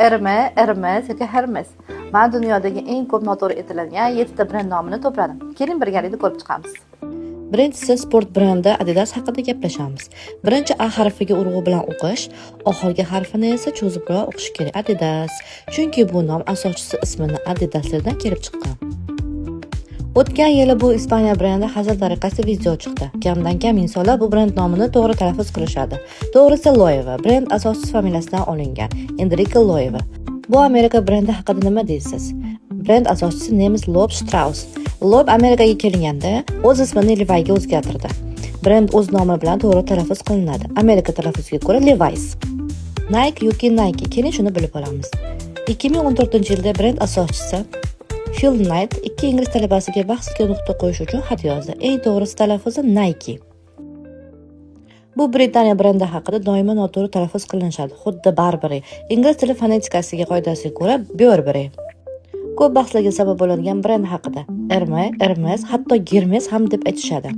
Hermes yoki Hermes. Men dunyodagi eng ko'p noto'g'ri aytiladigan 7 ta brend nomini to'pladim. Keling birgalikda ko'rib chiqamiz. Birinchisi sport brendi Adidas haqida gaplashamiz. Birinchi A harfiga urg'u bilan o'qish, oxirgi harfini esa cho'zibroq o'qish kerak. Adidas. Chunki bu nom asoschisi ismini Adidaslardan kelib chiqqan. O'tgan yili bu Ispaniya brendi hazil tariqasida video chiqdi. Kamdan kam insonlar bu brend nomini to'g'ri talaffuz qilishadi. To'g'risi Loeva. Brend asoschisi familiyasidan olingan. Enrique Loeva. Bu Amerika brendi haqida nima deysiz? Brend asoschisi nemis Loeb Strauss. Loeb Amerikaga kelganda o'z ismini Levi'ga o'zgartirdi. Brend o'z nomi bilan to'g'ri talaffuz qilinadi. Amerika talaffuziga ko'ra Levi's. Nike yoki Nike. Keling shuni bilib olamiz. 2014-yilda brend asoschisi Phil Knight ikki ingliz talabasiga bahsga nuqta qo'yish uchun xat yozdi. Eng to'g'risi talaffuzi Nike. Bu Britaniya brendi haqida doimo noto'g'ri talaffuz qilinadi, xuddi Burberry. Ingliz tili fonetikasiga qoidasiga ko'ra Burberry. Ko'p bahslarga sabab bo'ladigan brend haqida Hermes, hatto Hermes ham deb aytishadi.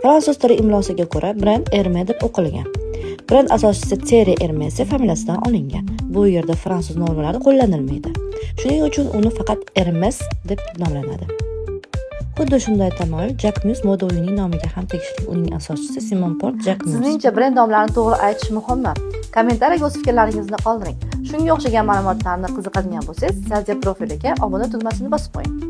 Fransuz tili imlosiga ko'ra brend Hermes deb o'qilgan. Brend asoschisi Thierry Hermes familiyasidan olingan. Bu yerda fransuz nomlari qo'llanilmaydi. Shuning uchun uni faqat Hermes deb nomlanadi. Xuddi shunday tamoyil Jacquemus moda uyining nomiga ham tegishli. Uning asoschisi Simon Port Jacquemus. Sizningcha brend nomlarini to'g'ri aytish muhimmi? Kommentariyaga o'z fikrlaringizni qoldiring. Shunga o'xshagan ma'lumotlarni qiziqadigan bo'lsangiz, Saziya profiliga obuna tugmasini bosib qo'ying.